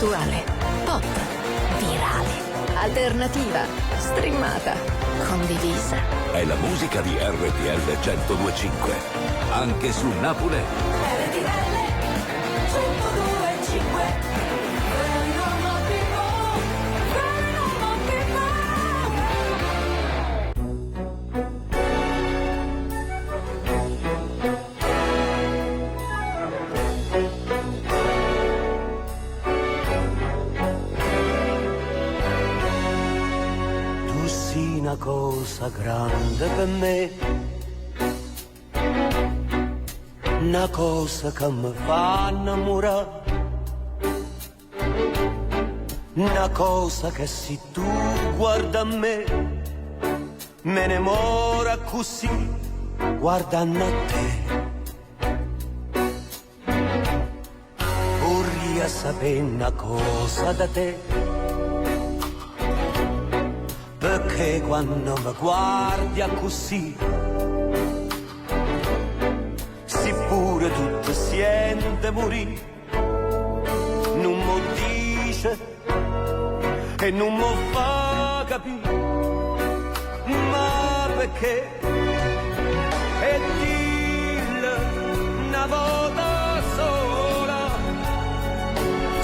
attuale, pop, virale, alternativa, streamata, condivisa. È la musica di RTL 102.5. Anche su Napoli. RTL 102.5. Una cosa grande per me, una cosa che mi fa innamorare, una cosa che se tu guarda a me, me ne mora così, guardando a te. Vorrei sapere una cosa da te, perché quando mi guardi a così, si pure tutto siente morire, non mi dice e non mi fa capire, ma perché? E dille una volta sola,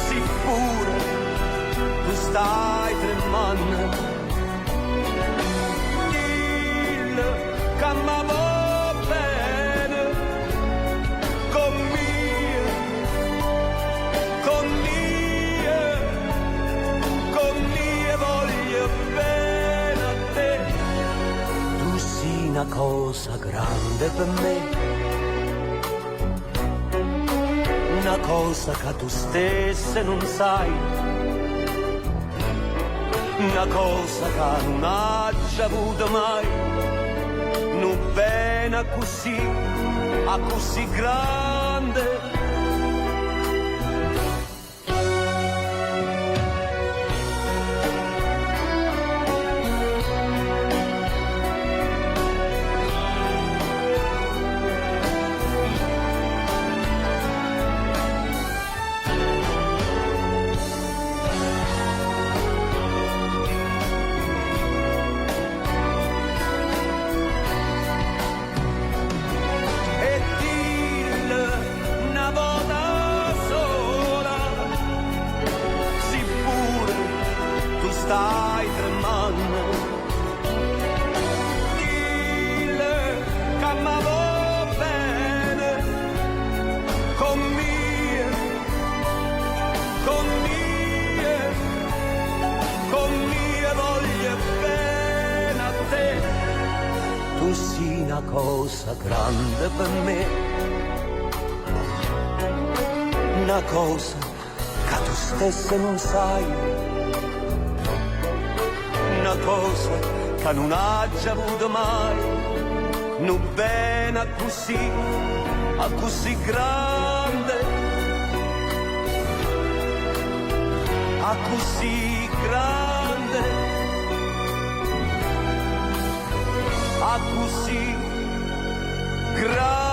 si pure tu stai tremando, che mi va bene con mie voglio bene a te. Tu sei una cosa grande per me, una cosa che tu stessa non sai, una cosa che non hai avuto mai, non bene così, a così grande. Stai tremando, dille che mi va bene con mie voglio bene a te. Tu sei una cosa grande per me, una cosa che tu stessa non sai, una cosa che non hai avuto mai, non bene così, a così grande, a così grande, a così grande.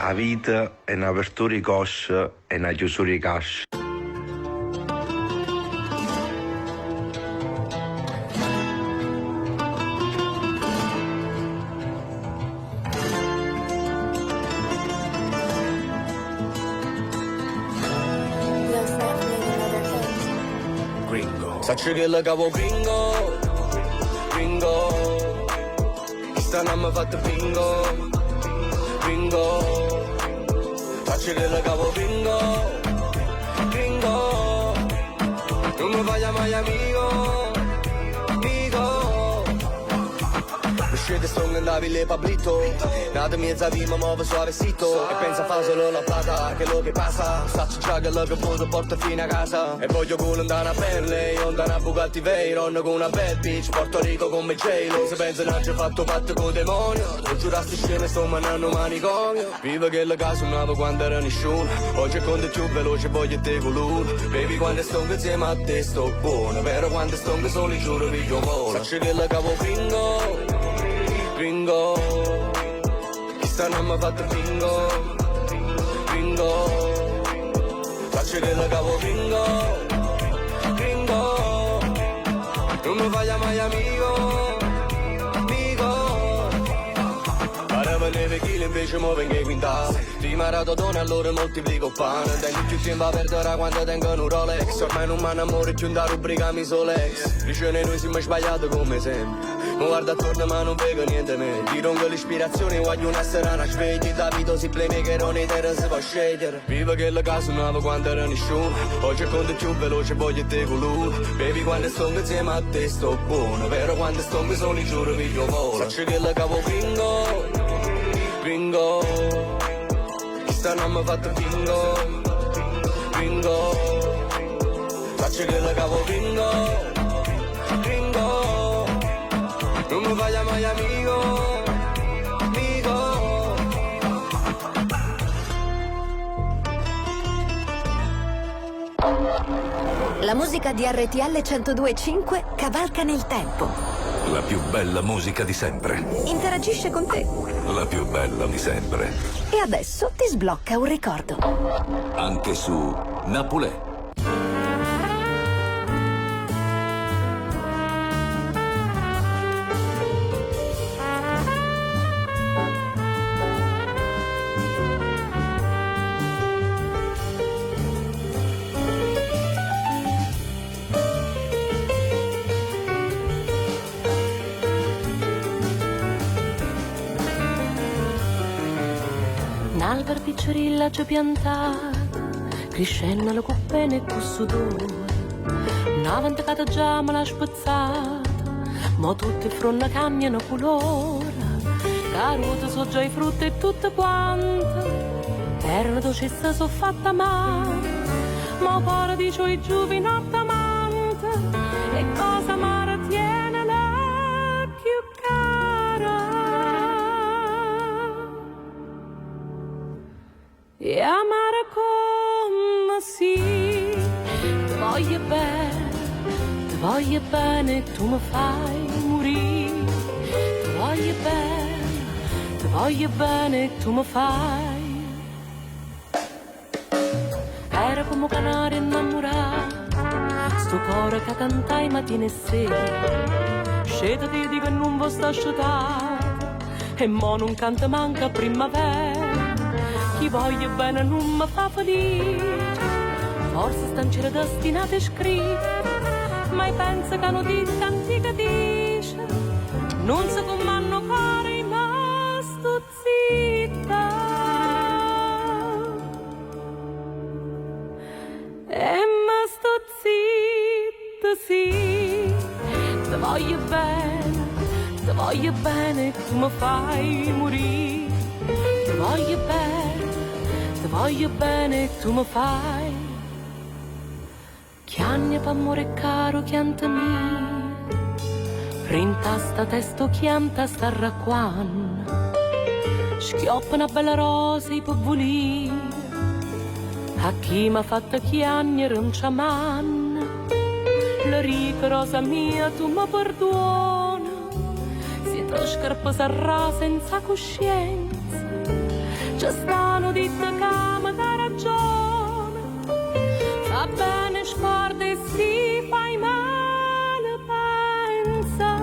La vita è un'apertura di coscia e una chiusura di cascia. Gringo. Sacci che la cavo gringo, gringo. Questa non mi ha fatto bingo, bingo. Faccio che la cavo gringo, gringo. Non mi vaya mai amico, amico. scende strong andavi le Pablito. Nata mezza vima muove suavecito. E pensa fa solo la plata, che lo che passa. Sacci già che lo che poso porta fino a casa. E voglio con andare a Perle, io andare a Bugatti Veyron con una bad bitch, Porto Rico come J-Lo. Se pensa non ci ho fatto patto con demonio, tu giurasti sceme sto manando manicomio. Viva che la casa nuova quando era nessuno, oggi è conto più veloce voglio te con lui. Baby quando sto insieme a te sto buono, però quando sto soli giuro piglio volo. Sacci che la cavo Ringo, chissà non mi ha fatto Ringo, faccio che la cavo Ringo, non mi fai mai amico. Pareva neve chili invece mo vengo quintale. Prima era Totone allora moltiplico pane. Tengo più tempo a perdere quando tengo un Rolex. Ormai non mi innamoro più da rubrica mi Solex. Dice noi siamo sbagliati come sempre. Mi guardo attorno ma non vedo niente me. Ti rongo l'ispirazione, voglio una serana sveglia. Da vita si playmakerone terra si può scegliere. Viva che la casa nuova quando era nessuno, oggi è conto più veloce voglio te con lui. Baby quando sto insieme a te sto buono, però quando sto soli giuro piglio volo. Faccio che la cavo Ringo, chissà non mi ha fatto Ringo, faccio che la cavo Ringo, non mi fai mai amico. La musica di RTL 102.5 cavalca nel tempo. La più bella musica di sempre. Interagisce con te. La più bella di sempre. E adesso ti sblocca un ricordo. Anche su Napolè. Un'albero piccerilla c'è piantata, crescendo la cuppene e con sudore. Una ventata già me l'ha spezzata, ma tutte le fronde cambiano colore. Carote so già i frutti e tutte quante, erano dolcezza so fatta male. Ma ora dice i giovinotti amante, e cosa amara tiene la più cara. E amare come sì, ti voglio bene e tu mi fai morire. Ti voglio bene e tu mi fai. Era come un canare innamorato, sto cuore che cantai mattina e sera. Sceta ti dico che non vi sto asciugato, e mo non canta manca primavera. Chi voglio bene non mi fa felice, forse stancere destinate scritte, ma penso che hanno detto antica dice, non so come hanno cuore ma sto zitta. E ma sto zitta sì, ti voglio bene e tu mi fai morire. Ti voglio bene e tu mi fai. Chianne p'amore caro chianta mia, printa sta testo chianta sta racquan. Schioppa una bella rosa e può volire, a chi m'ha fatta chiagnere un ciaman. La ricca rosa mia tu mi perdona, si tu scarpa sarà senza coscienza. Ci stanno dite che mi dà ragione, fa bene scorda e si fai male pensa.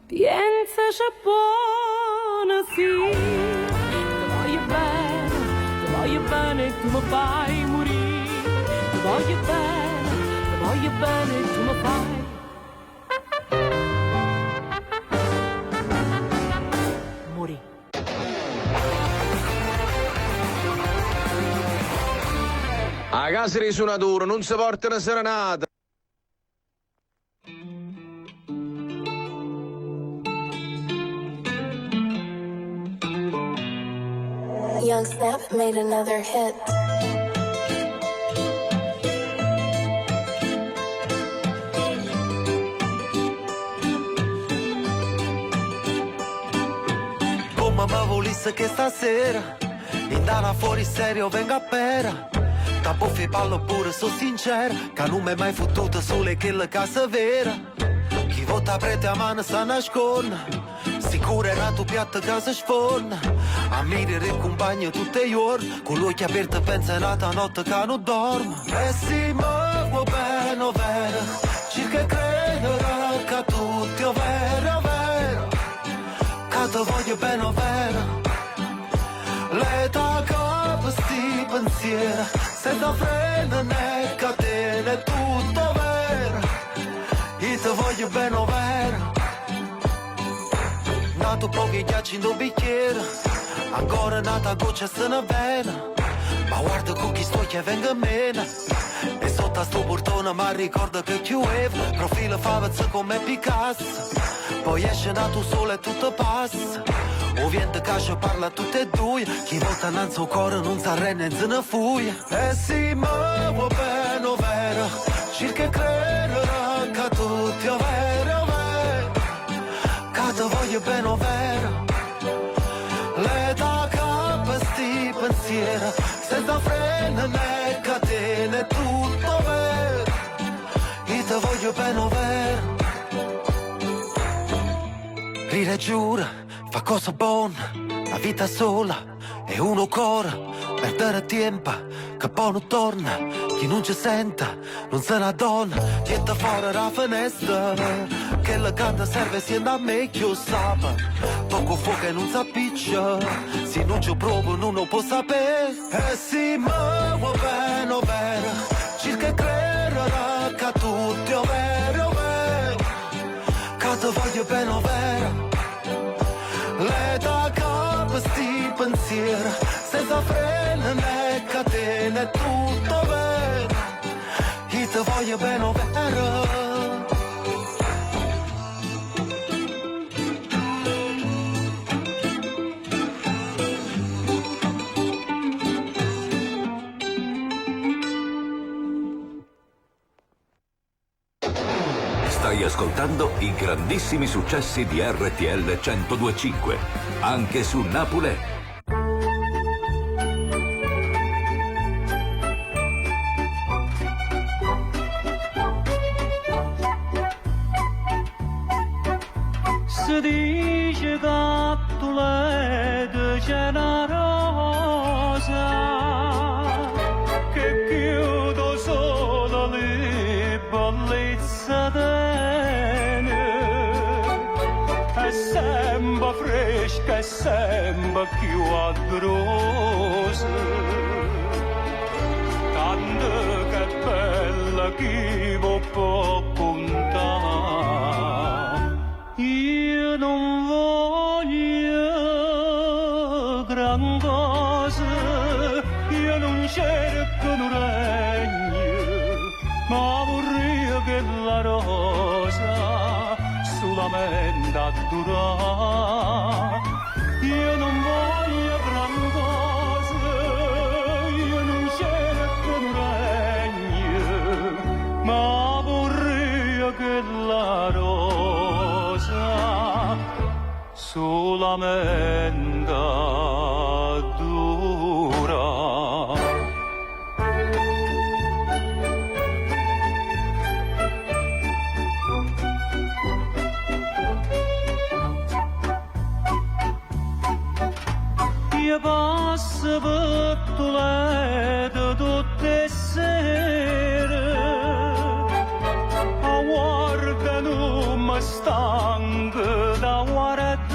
Pensa c'è buona sì, ti voglio bene e tu mi fai morire. Ti voglio bene e tu mi fai. A casa di suonatura non si porta una serenata. Young Snap made another hit. Oh mamma volesse che stasera indana fuori serio venga a pera. Da buffi pallo pure so sincera, che non mi è mai fottuta sole che la casa vera. Chi vota prete a mano sta nasconda, sicura era tu piatta che si sforna. A mirare il compagno tutti i giorni, con l'occhio aperto pensa è nata notte che non dorme. E si muove bene, vero, cerca credere che tutti è vero, vero, che ti voglio bene, vero. L'età capo sti pensieri, senza freno né catene, è tutto vero. Io ti voglio bene, vero. Nato pochi ghiacci in un bicchiere, ancora nata goccia se ne vena. Ma guarda con chi sto che venga meno. E sotto a sto portone ma ricordo che chiudeva, profilo favezza come Picasso. Poi esce nato sole e tutto passa. O vento cascia parla tutte e due, chi volta innanzi al cuore non sa renne se ne fuia. E si muove bene, vero, cerca credere che tutti è vero, vero, che ti voglio bene, vero. L'età capa sti pensieri, senza freno né catene, è tutto vero. Io ti voglio bene, vero. Ride e giura, fa cosa buona, la vita sola è uno cuore, perdere tempo che poi non torna, chi non ci senta non se ne donna, niente fuori la finestra, che la canta serve siendo a me che sape, tocco fuoco e non si appiccia, se non ci provo non lo può sapere, e si muove bene, vero, cerca credere che tutti è vero, vero, che ti voglio bene, vero. L'età capa sti pensieri, senza freno né catene, è tutto vero. Io ti voglio bene, vero. Stai ascoltando i grandissimi successi di RTL 102.5, anche su Napoli. Si dice che tu l'hai c'è una rosa che chiudo solo le bellezza è sempre fresca e sempre più agrosa, tanto che è bella chi può contare. Io non voglio gran cose, io non cerco un regno, ma vorrei che la rosa solamente a durare. Io non voglio gran cose, io non cerco un regno, ma vorrei che la rosa solamente a durare. Io passo per Toledo tutte le sere, a guarda non mi stanco da guardare,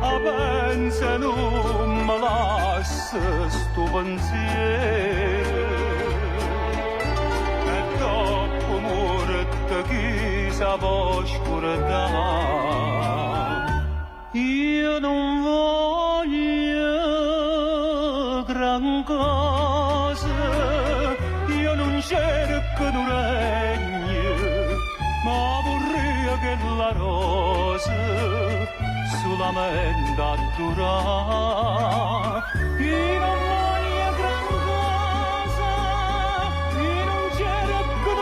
a pensa non mi lascia sto pensiero, e dopo morte chi sa può scordare. Io non voglio gran cose, io non cerco un regno, ma vorrei che la rosa solamente a durare in ogni gran casa in un cielo che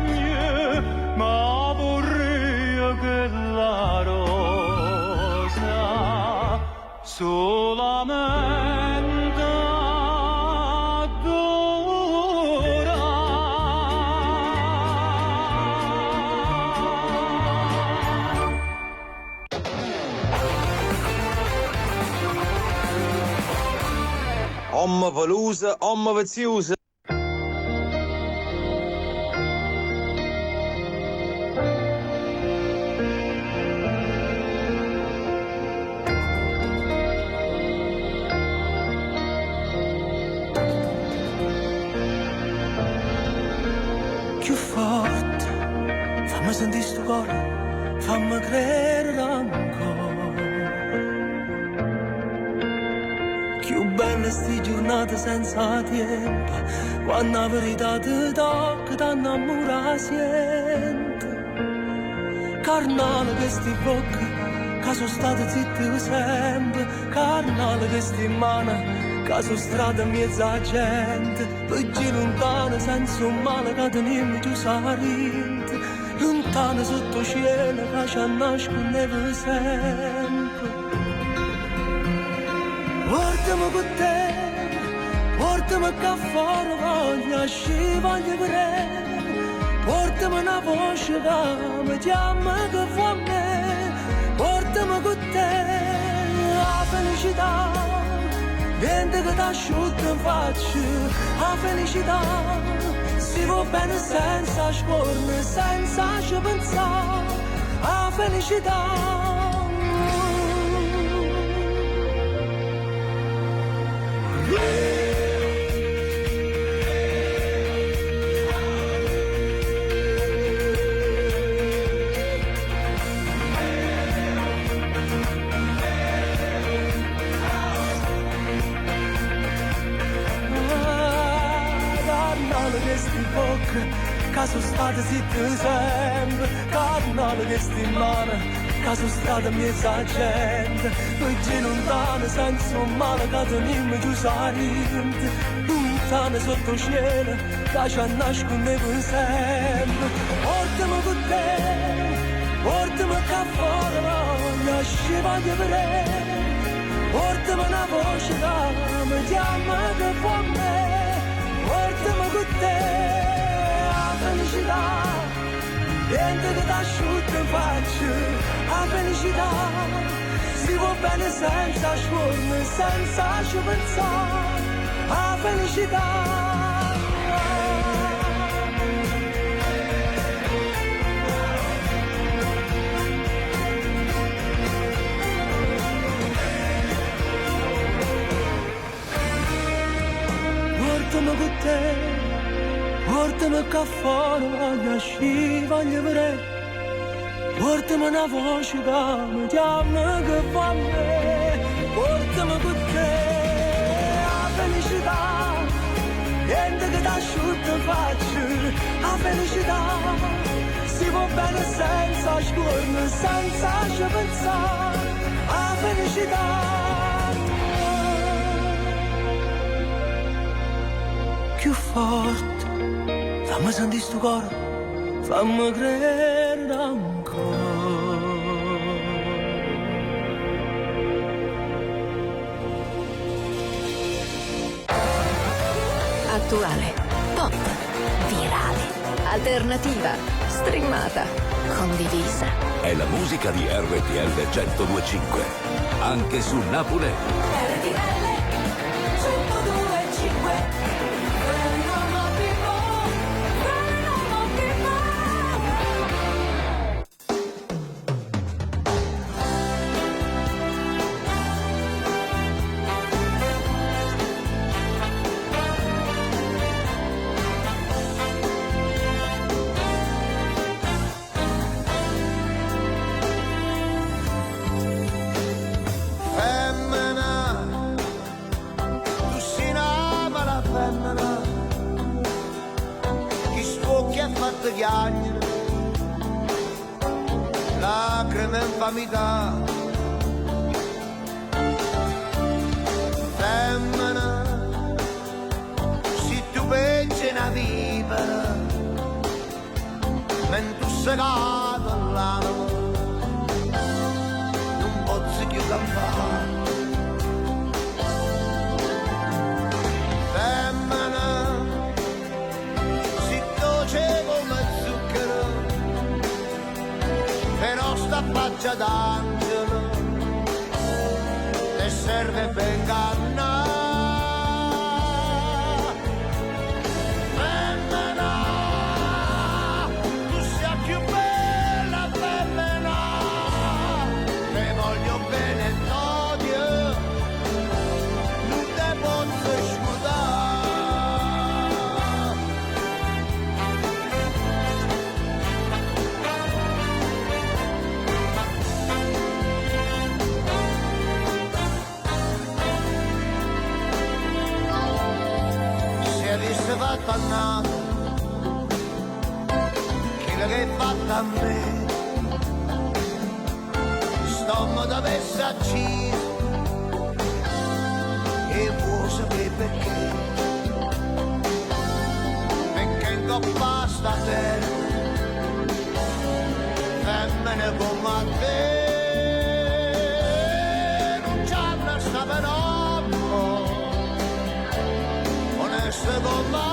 regna ma vorrei che la rosa solamente Omma pelusa, omma veziosa. Più forte, fammi sentire sto cuore, fammi credere ancora. Più belle sti giornate senza tempo, quando la verità ti tocca, ti innamora siente. Carnale che sti bocche, che sono state zitte sempre, carnale che sti mani, che sono strade in mezzo a gente, poi lontano senza un male che teniamo giù sarinte, lontano sotto cielo che ci nascondeva sempre. Portami con te, portami qua fuori, voglio uscire, voglio vedere, portami una voce che mi chiama che fa me, portami con te, la felicità, niente che ti asciutta in faccia, la felicità, si va bene senza scorne, senza ci pensare, la felicità. Che sono state zitte sempre, carnale che sti in mano, che sono state in mezzo a gente, poi lontano senza un male che teniamo giù sarinte, lontano sotto cielo che ci nascondeva sempre. Portami con te, portami qua fuori, voglio uscire, voglio vedere, portami una voce che mi chiama che fa me, portami con te. Felicità, niente che ti asciutta in faccia, la felicità, si va bene senza scorne, senza ci pensare, la felicità. Portami con te, portami qua fuori, voglio uscire, voglio vedere, portami una voce che mi chiama che fa me, portami con te, la felicità, niente che ti asciutta in faccia, la felicità, si va bene senza scorne, senza ci pensare, la felicità. Più forte, fammi sentire sto cuore, fammi credere ancora. Attuale, pop, virale, alternativa, streamata, condivisa. È la musica di RTL 102.5, anche su Napoli. RTL 102.5. Lacrime in famità, pena vivere mentre sei cato all'anno non posso più campare. Femmina si dolce come zucchero però sta faccia d'angelo le serve per ingannare. Fatto a nato quello che hai fatto a me stomma da versa acciso e vuoi sapere perché in coppa sta terra femmine come a te non c'hanno sta però oneste come me.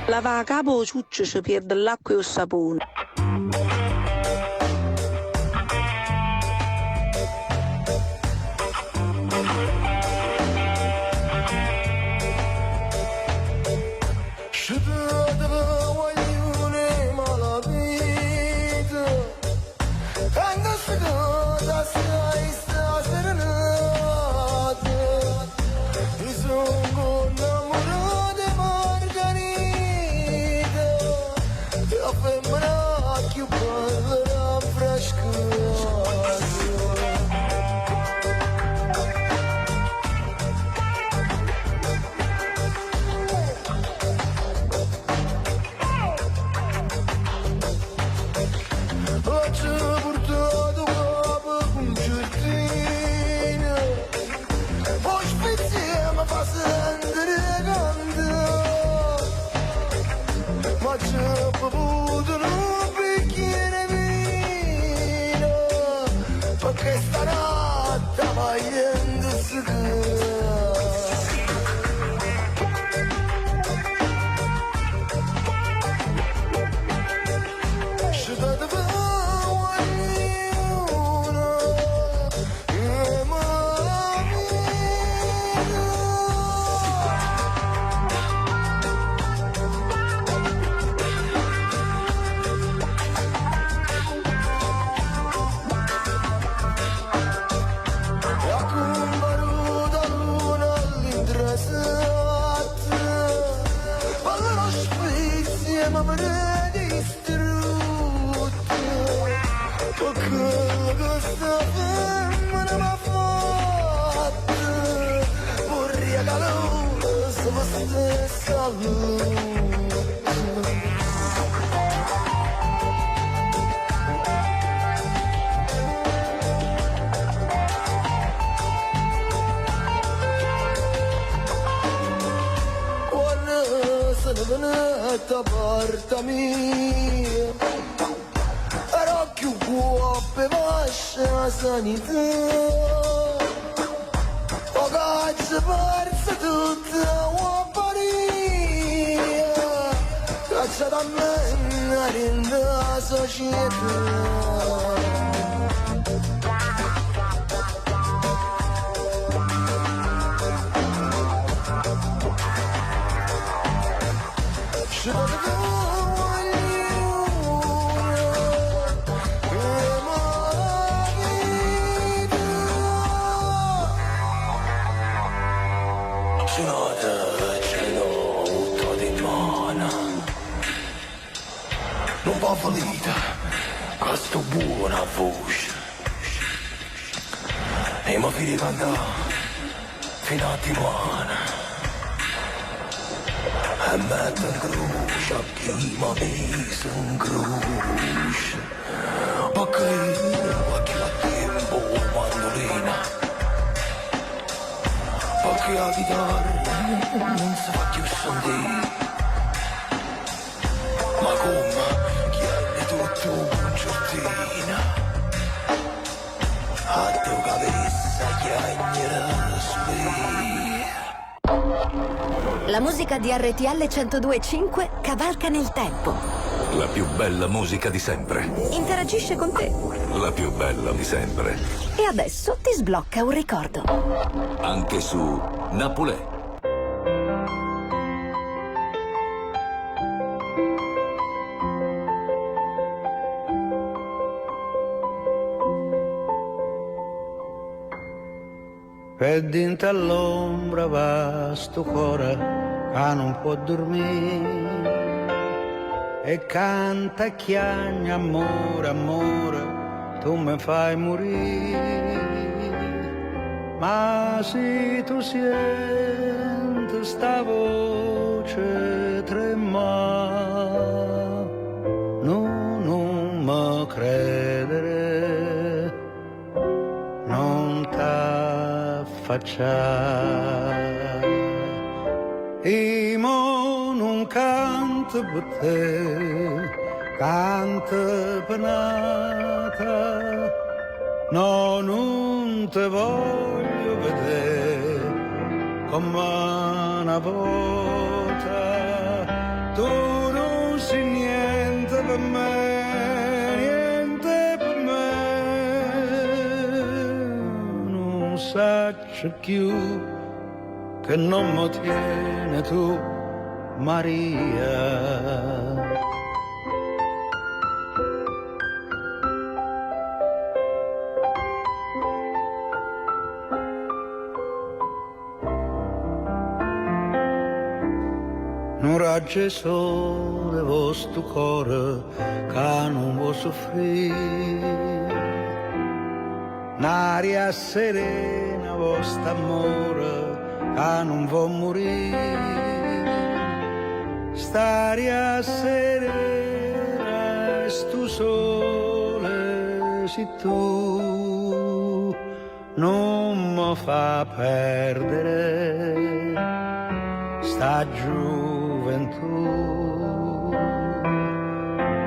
Lava a capo ciuccio ci perde l'acqua e il sapone. porta mia, ero più Cuoppe vasce la sanità. O cazzo persa tutta la paria. Cazzo da me nella società. Non va finita, a sto buona voce. E mi fidi cantare fino a Tijuana. E metto in croce a chi mi ha messo in croce. Perché a chi ha tempo mandolina. Perché la chitarra non si fa più sentire. Ma come chiede tutto un giornina. A tua cabeza chiagnera sulle. La musica di RTL 102.5 cavalca nel tempo. La più bella musica di sempre. Interagisce con te. La più bella di sempre. E adesso ti sblocca un ricordo. Anche su Napolè. E dintre all'ombra va sto cuore che non può dormire e canta e chiagna amore, amore, tu mi fai morire. Ma se tu senti sta voce tremare, non mi credere, non e mo non canto per te, canto per nata, no, non te voglio vedere come una volta, tu non sei niente per me, niente per me, non saccio più che non mi tiene tu, Maria. Non ragge sole vostro cuore che non vuol soffrire, n'aria serena vostro amore che non vuol morire, st'aria serena e sto sole si tu non mi fa perdere sta gioventù,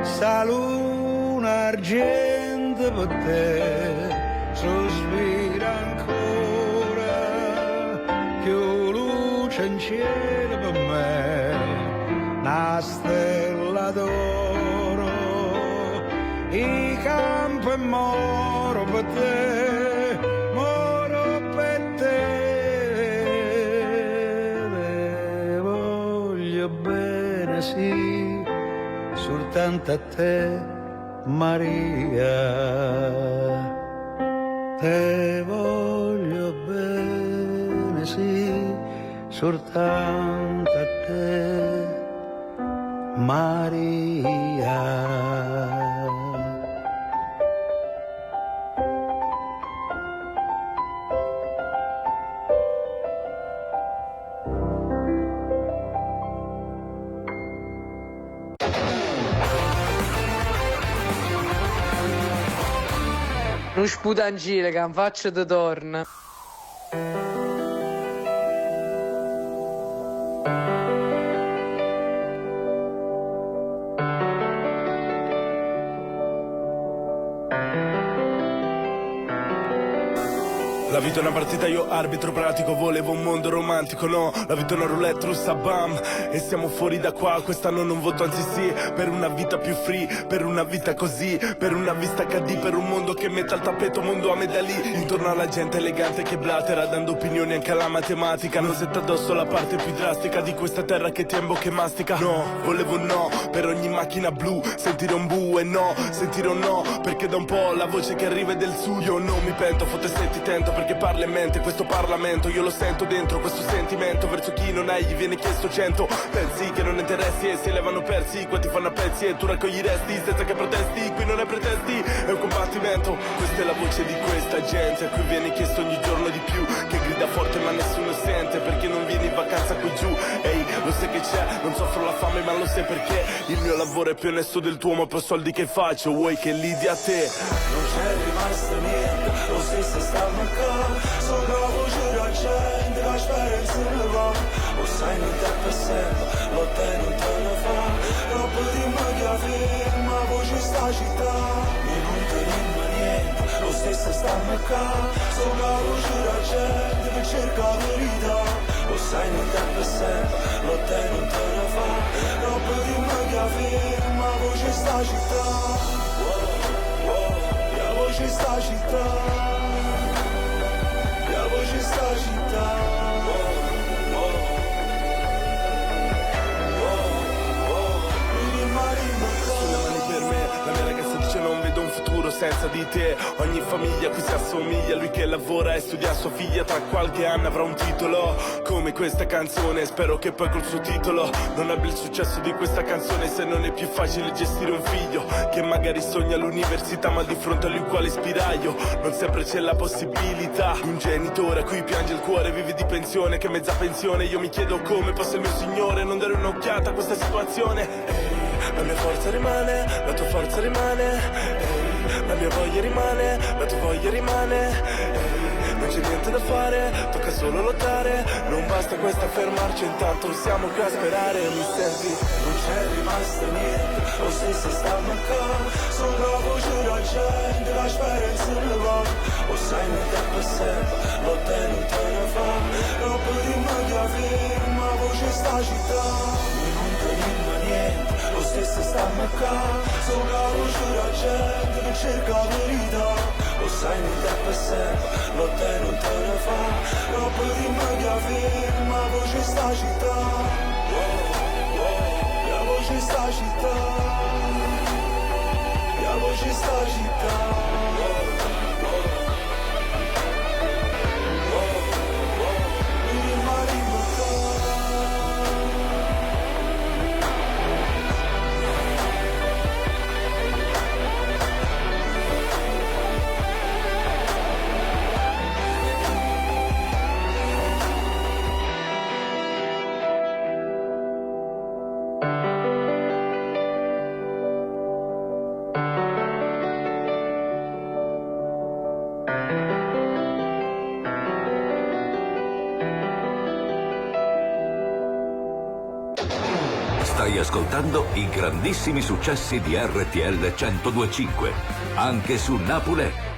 sta luna argento per te sospira ancora, più luce in cielo per me, una stella d'oro, i campi e moro per te, moro per te, voglio bene sì, soltanto a te Maria. Te voglio bene, sì, soltanto a te, Maria. Non sputangile che non faccio di torna. La vita è una partita, io arbitro pratico. Volevo un mondo romantico, no. La vita è una roulette russa, bam. E siamo fuori da qua, quest'anno non voto, anzi sì. Per una vita più free, per una vita così. Per una vista HD, per un mondo che metta al tappeto mondo a medalli. Intorno alla gente elegante che blatera, dando opinioni anche alla matematica. Non setta addosso la parte più drastica di questa terra che tempo che mastica. No, volevo no, per ogni macchina blu. Sentire un bu e no, sentire un no. Perché da un po' la voce che arriva è del su. Io non mi pento, fotte se ti tento. Perché parla in mente questo Parlamento. Io lo sento dentro questo sentimento. Verso chi non hai gli viene chiesto 100. Pensi che non interessi e si levano persi. Qua ti fanno a pezzi e tu raccogli i resti senza che protesti. Qui non è pretesti, è un combattimento. Questa è la voce di questa gente a cui viene chiesto ogni giorno di più. Che grida forte ma nessuno sente. Perché non vieni in vacanza qui giù. Ehi, lo sai che c'è, non soffro la fame ma lo sai perché. Il mio lavoro è più onesto del tuo, ma per soldi che faccio vuoi che lidi a te. Non c'è rimasto niente, lo stesso stiamo qua. Sopra la voce della gente, la speranza ne va. Lo sai non te per sempre, lo te non te ne fa. Troppo di magia ferma, voce sta città. E non te rima niente, lo stesso stiamo qua. Sopra la voce della gente che cerca la verità. Lo sai non te per sempre, lo te non te ne fa. Troppo di magia ferma, voce sta città. La voce sta città, la voce sta città. Per me, la mia ragazza dice non vedo un futuro senza di te. Ogni famiglia qui si assomiglia, lui che lavora e studia sua figlia. Tra qualche anno avrà un titolo come questa canzone. Spero che poi col suo titolo non abbia il successo di questa canzone. Se non è più facile gestire un figlio che magari sogna l'università, ma di fronte a lui quale spiraglio. Non sempre c'è la possibilità di un genitore a cui piange il cuore, vive di pensione, che mezza pensione. Io mi chiedo come possa il mio signore non dare un'occhiata a questa situazione. La mia forza rimane, la tua forza rimane. La mia voglia rimane, la tua voglia rimane. Non c'è niente da fare, tocca solo lottare. Non basta questa fermarci, intanto siamo qui a sperare. Mi senti? Non c'è rimasto niente, lo stesso stiamo qua. Sopra la voce della gente, la speranza ne va. Lo sai non te per sempre, lo te non te ne fa. Troppo di magia ferma, voce sta città. E non te rima niente, lo stesso stiamo qua. Sopra la voce della gente che cerca la verità. Lo sai non te per sempre, lo te non te ne fa. Troppo di magia ferma, voce sta città. La voce sta città. La voce sta città. Stai ascoltando i grandissimi successi di RTL 102.5, anche su Napoli.